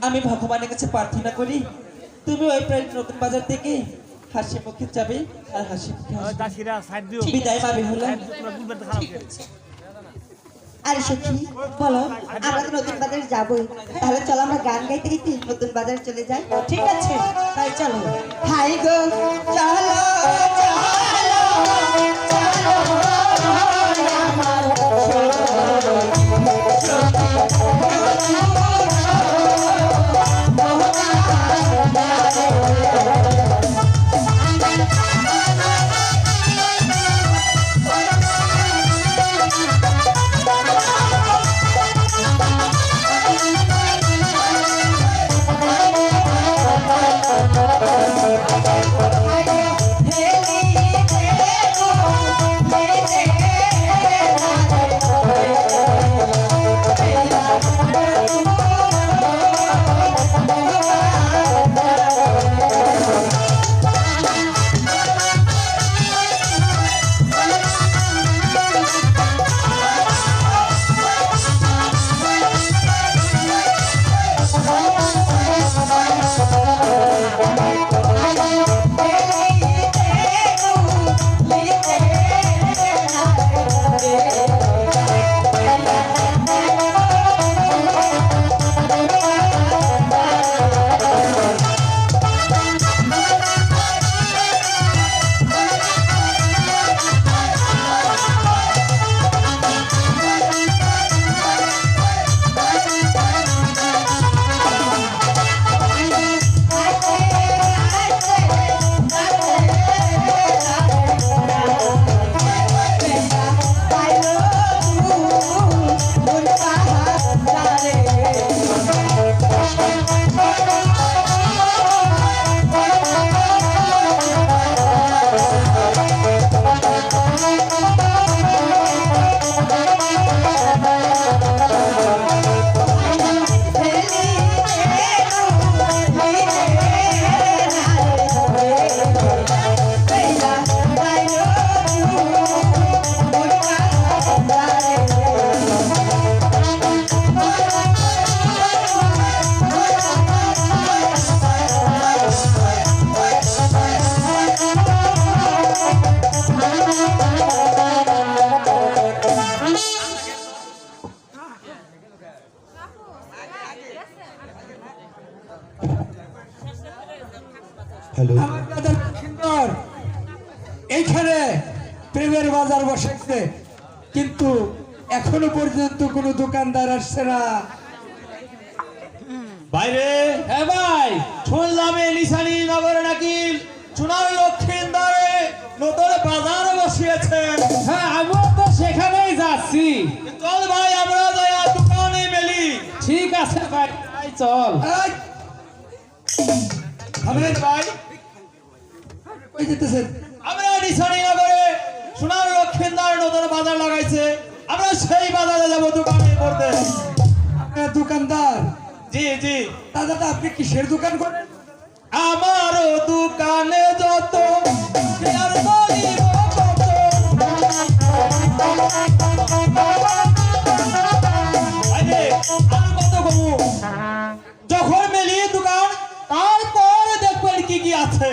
আমি ভগবানের কাছে প্রার্থনা করি তুমি ওই নতুন বাজার থেকে হাসি মুখে যাবে আর হাসি মুখে বিদায় মা বেহুলা। আরে সখী বলো, আমরা তো নতুন বাজারে যাবোই, তাহলে চলো আমরা গান গাইতে গাইতে নতুন বাজারে চলে যাই। ঠিক আছে তাই চলো। হাই গো চলো এইখানে প্রেমের বাজার বসেছে, কিন্তু এখনো পর্যন্ত কোনো দোকানদার আসছে না। বাইরে হ্যাঁ ভাই, শুনলাম নিশানী নগরে নাকি সোনার লক্ষ্মীন্দারে নতুন বাজার বসিয়েছেন। হ্যাঁ, আমিও তো সেখানেই যাচ্ছি। চল ভাই আমরা যাই দোকানে মেলি। ঠিক আছে ভাই, চল। ভাই কই যেতেছেন? আমরা নিশানী নগরে সোনার লক্ষ্মীন্দার নতুন বাজার লাগাইছে, আমরা সেই বাজারে যাবো দোকানে করতে। আপনার দোকানদার? জি জি। দাদা আপনি কিসের দোকান করেন? আমার দোকানে যত যখন মেলি দোকান তারপর দেখবেন কি কি আছে।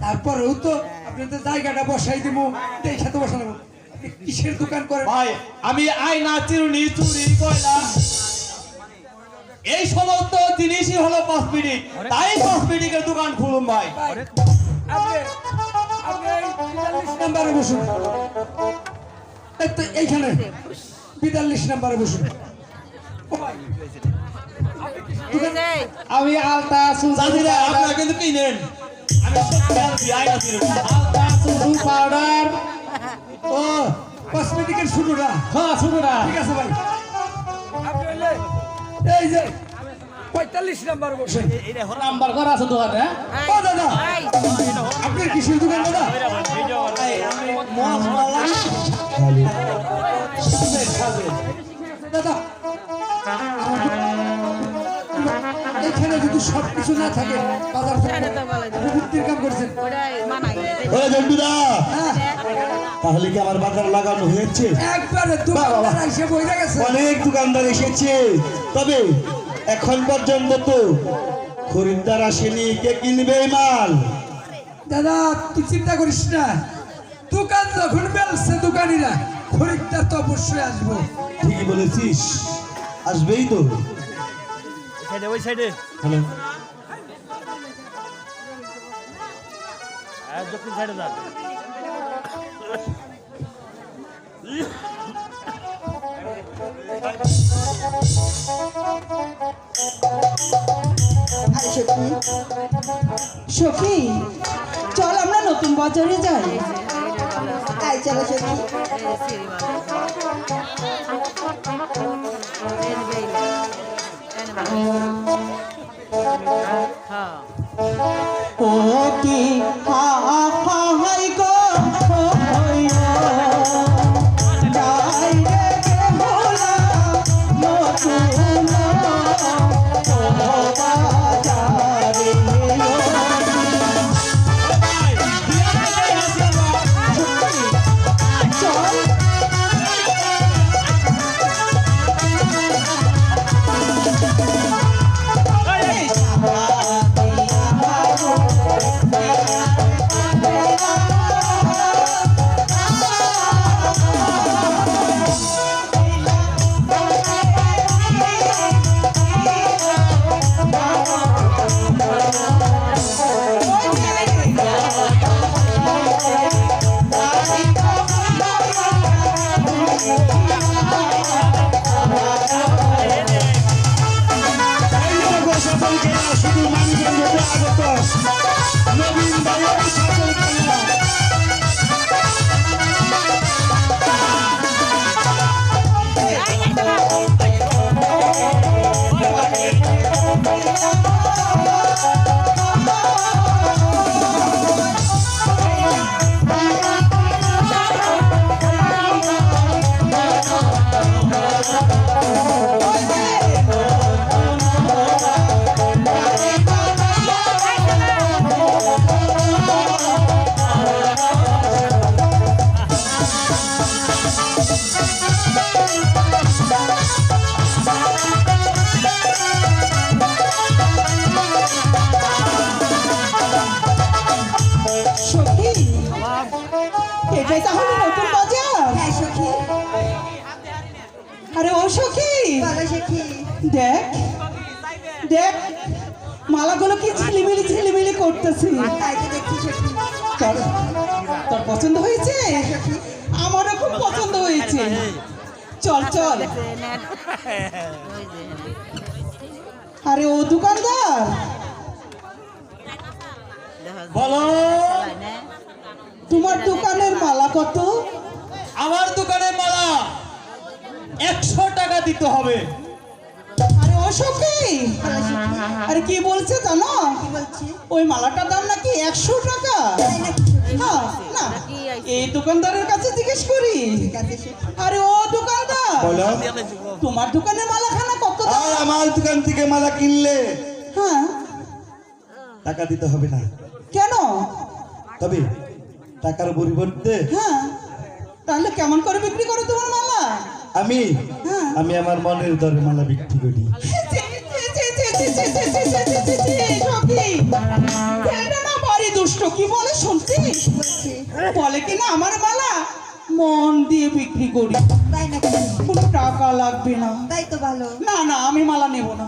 তারপরেও তো আপনি তো জায়গাটা বসাই দিব, দেখে তো বসানো। কিসের দোকান করেন? ভাই আমি আয়না, চিরুনি, চুড়ি, কয়লা এই সমস্ত জিনিসই হলো কসমেটিক, তাই কসমেটিকের দোকান খুলুন ভাই। আপনি আপনি এই 42 নম্বরে বসুন। এই তো এইখানে 42 নম্বরে বসুন। আমি আলতা চাচিরা আপনারা কিন্তু কিনেন, আমি সত্যি আর বিয়াই না দিলেন। আলতা সুদু পাউডার ও কসমেটিকের শুরুটা। হ্যাঁ শুনুরা, ঠিক আছে ভাই। আপনি হইলে এই যে 45 নম্বর বসেন। নাম্বার করা আছে দোকানে। ও দাদা, আপনার কিসের দোকান দাদা? দাদা, এখানে যদি সবকিছু না থাকে বাজার প্রযুক্তির কাম করছেন। ওরে জন্টুদা, হ্যাঁ, তাহলে কি আমার বাজার লাগানো হয়েছে? একবারে দোকানদার এসে বইরা গেছে। অনেক দোকানদার এসেছে, তবে এখন পর্যন্ত তো খরিদ্দার আসেনি। কে কিনবে এই মাল? দাদা তুই চিন্তা করিস না, দোকান যখন বেলছে দোকানিরা, খরিদ্দার তো অবশ্যই আসবো। ঠিকই বলেছিস, আসবেই তো। ওই সাইডে হ্যালো, দক্ষিণ সাইডে যান। আরে সখী, সখী চল আমরা নতুন বাজারে যাই। তাই চলো সখী। ও কি হাই গো যাই রে ভোলা নতুন বাজারে চল। শুধু মানুষের মধ্যে আগত নবীন ভাইয়ের সকল কন্যা। সখী, এটাই তাহলে নতুন বাজার? হ্যাঁ সখী, আরে ও সখী, বলো সখী। দেখ দেখ মালাগুলো কি ঝিলিমিলি করতেছে। তাই তো দেখছি সখী। চল, তোর পছন্দ হয়েছে? হ্যাঁ সখী, আমারও খুব পছন্দ হয়েছে। চল চল। আরে ও দোকানদার, বলো তোমার দোকানের মালা কত? আমার দোকানে মালা 100 টাকা দিতে হবে। আরে ও সখী, আরে কি বলছে জানো? কি বলছি? ওই মালাটার দাম নাকি 100 টাকা। তাই নাকি সখী? হ্যাঁ, না এই দোকানদারের কাছে জিজ্ঞেস করি। ঠিক আছে সখী। আরে ও দোকানদার, বলো, তোমার দোকানের মালাখানা কত দাম? আর আমার দোকান থেকে মালা কিনলে হ্যাঁ, টাকা দিতে হবে না, কেন? তবে টাকার পরিবর্তে হ্যাঁ, তাহলে কেমন করে বিক্রি করো তোমার মালা? আমি হ্যাঁ। আমি আমার মনের দরে মালা বিক্রি করি। ছেলেটা না ভারী দুষ্ট, কি বলে শুনছিস? বলে কি না আমার মালা মন দিয়ে বিক্রি করি, তাই নাকি? কোনো টাকা লাগবে না। তাই তো ভালো। না না, আমি মালা নেব না।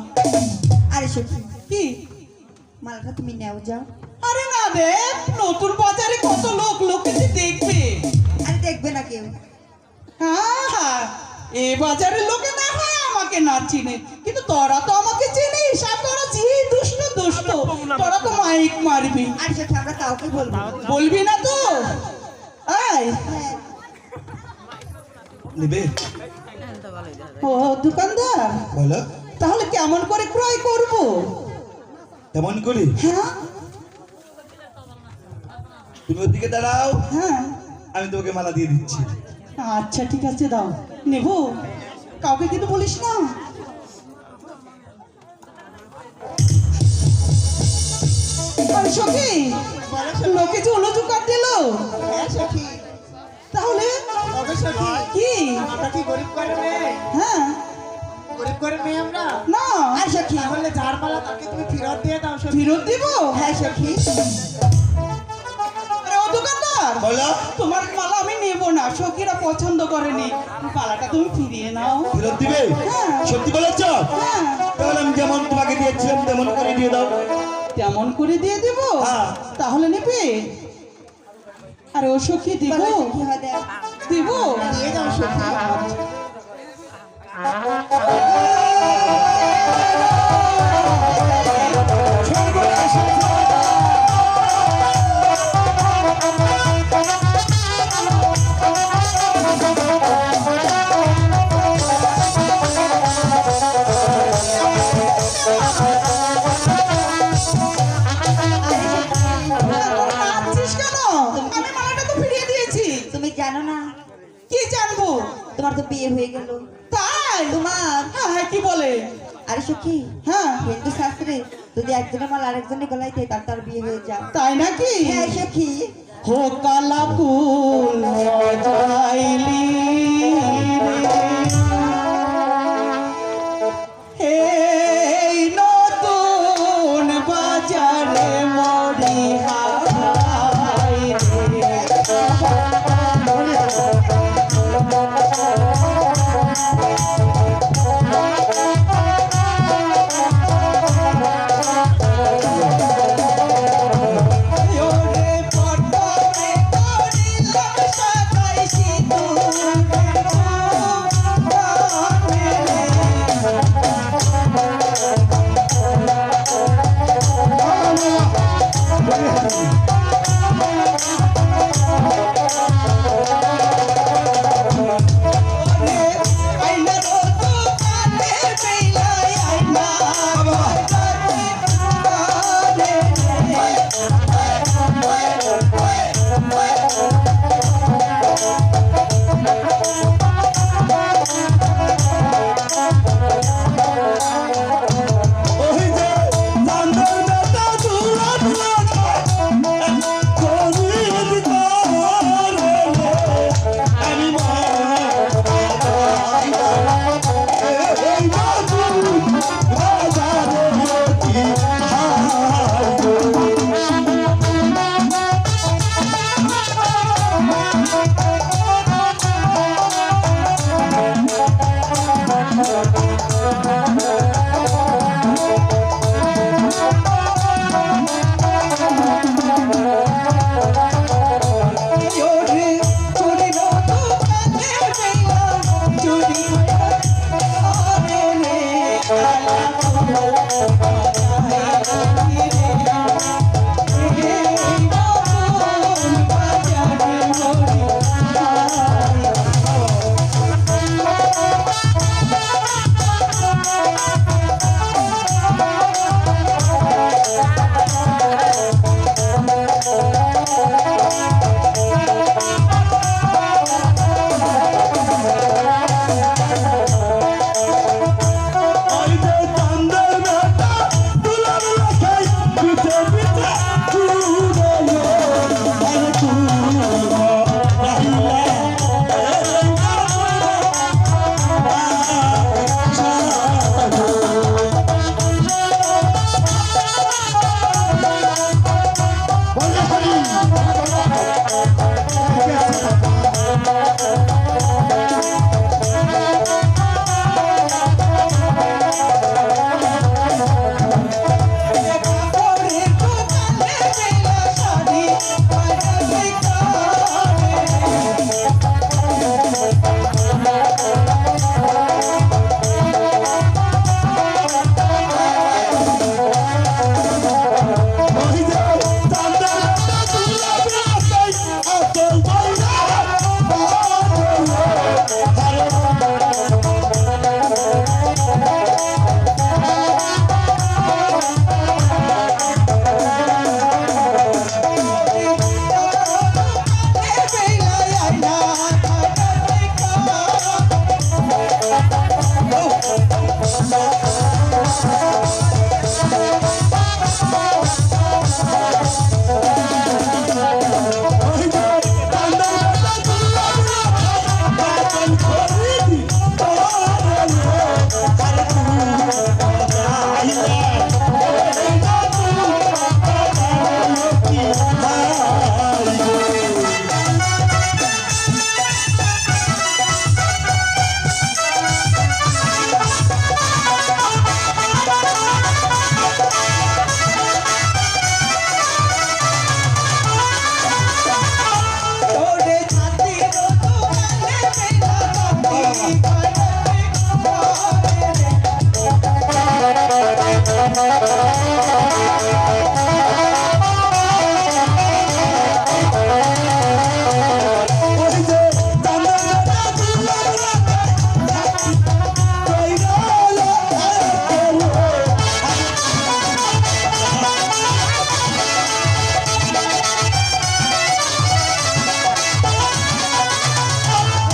আরে সখী, কি? মালাটা তুমি নেও যাও। আরে না রে, নতুন বাজারে কত লোক লোকেছে দেখবে। আরে দেখবে না কেউ। হ্যাঁ হ্যাঁ, এ বাজারের লোকে না হয় আমাকে না চিনে, কিন্তু তোরা তো আমাকে চিনিস। আর তোরা যে দুষ্ট দুষ্ট, তোরা তো মাইক মারবি। আরে সখী, আমরা কাউকে বলবো না। বলবি না তো? এই, হ্যাঁ, নেবে ও দোকানদার, বলো তাহলে কেমন করে ক্রয় করব? তেমন করি হ্যাঁ তুমি ওদিকে দাঁড়াও, হ্যাঁ, আমি তোমাকে মালা দিয়ে দিচ্ছি। আচ্ছা ঠিক আছে, দাও, নেব। কাউকে কিন্তু বলিস না। আরে সখী, লোকে যে উলো জোকার দিল, হ্যাঁ সখী, তাহলে তবে সখী, কি? আমরা কি গরিব করে মেয়ে? হ্যাঁ, গরিব করে মেয়ে আমরা? না আরে সখী, তাহলে যার মালা তাকে তুমি ফেরত দিয়ে দাও সখী। ফেরত দিব? হ্যাঁ সখী, আরে ও দোকানদার, বলো তোমার মালা আমি নেব না, সখীরা পছন্দ করেনি। মালাটা তুমি ফিরিয়ে নাও। ফেরত দিবে? হ্যাঁ। সত্যি বলেছ? হ্যাঁ, তাহলে আমি যেমন তোমাকে দিয়েছিলাম তেমন করে দিয়ে দাও। তেমন করে দিয়ে দেব? হ্যাঁ। তাহলে নেবে? আরে ও সখী, দিব বলো সখী, হয় দেও। দিব? দিয়ে দাও সখী। কাঁদছিস কেন? আমি মালাটা তো ফিরিয়ে দিয়েছি। তুমি জানো না, কি জানবো? তোমার তো বিয়ে হয়ে গেল। তাই? তোমার, হ্যাঁ হ্যাঁ, কি বলে? আরে সখী, হ্যাঁ, হিন্দু শাস্ত্রে যদি একজনের মাল আরেকজনের গলায় দেয় তার বিয়ে হয়ে যায়। তাই নাকি? হ্যাঁ সখী, হো কালা কুল মজাইলি এই নতুন বাজারে মরি হাই রে। ওরে পটরে করিলাম সাকাই সিঁদুর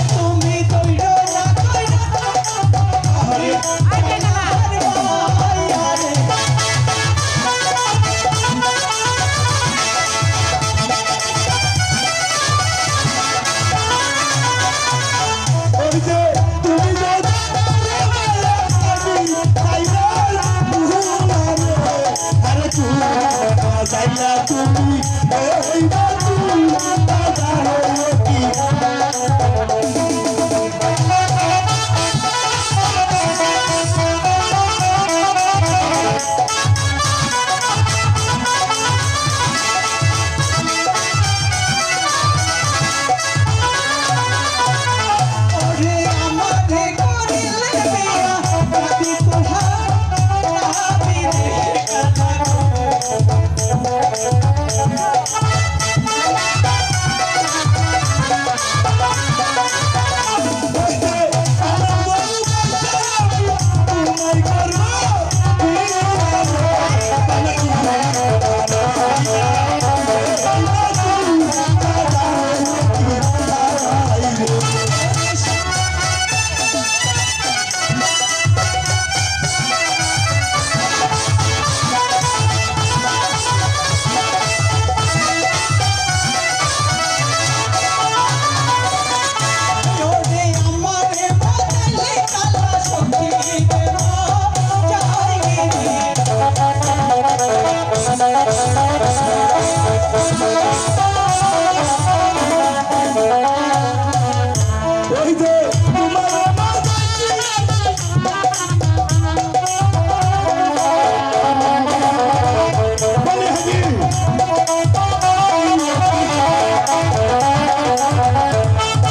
তুমি তৈরি না তৈরি ওরে আমারে করিলে বিয়া যদি তোহার নামি ওরে আমারে বদলে কালা সখী দেব যাইনি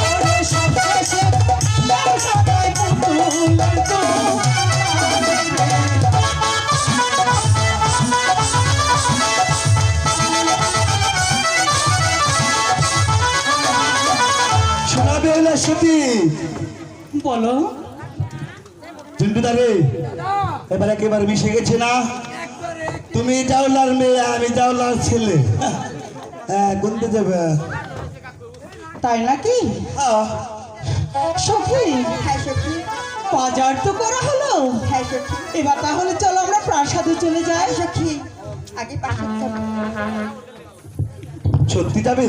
ওরে সবশেষে নাম সবাই পুতুলের তো শোনাবে হলে সতী বলো চিন্টুদারে এবার একেবারে মিশে গেছে না তুমি জাওলার মেয়ে আমি জাওলার ছেলে হ্যাঁ কোনতে যাবে তাই নাকি আহ, সখী হ্যাঁ সখী, বাজার তো করা হলো হ্যাঁ সখী, এবার তাহলে চলো আমরা প্রাসাদে চলে যাই সখী আগে পাশে চলো। সত্যি যাবে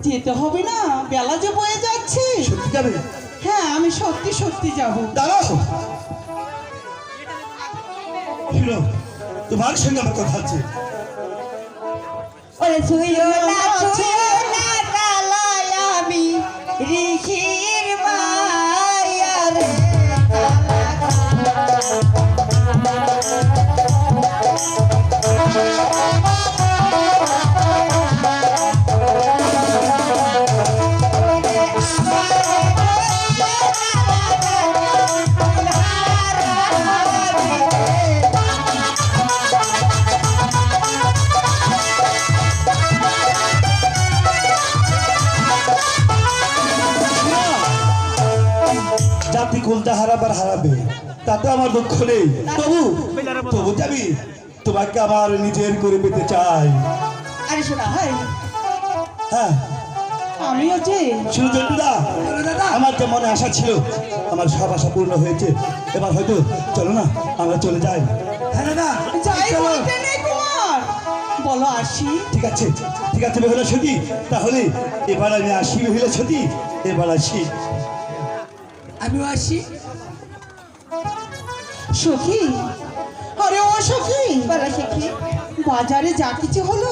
যেতে হবে না বেলা যে বয়ে যাচ্ছে সত্যি যাবে হ্যাঁ আমি সত্যি সত্যি যাব দাঁড়াও হিরো তোমার সঙ্গে আমার কথা আছে ওরে ছুঁয়ো না কালায় আমি ঋষির মায়া রে জাতি কোনটা হারাবার হারাবে তাতে আমার দুঃখ নেই তবু তবু যাবি তোমাকে আমার নিজের করে পেতে চাই আরে শোনা হাই হ্যাঁ আমিও যে শুধু জন্টুদা আমার যে মনে আশা ছিল আমার সব আশা পূর্ণ হয়েছে এবার হয়তো চলো না আমরা চলে যাই হ্যাঁ দাদা যাই বলতে নেই কুমার বলো আসি ঠিক আছে বেহুলা সতী তাহলে এবার আমি আসি বেহুলা সতী এবার আসি আমিও আসি সখী আরে ও সখী বলো সখী, বাজারে যা কিছু হলো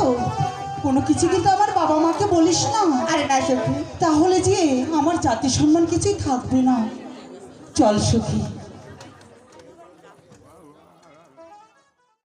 কোনো কিছু কিন্তু আমার বাবা মাকে বলিস না আরে না সখী, তাহলে যে আমার জাতি সম্মান কিছুই থাকবে না চল সখী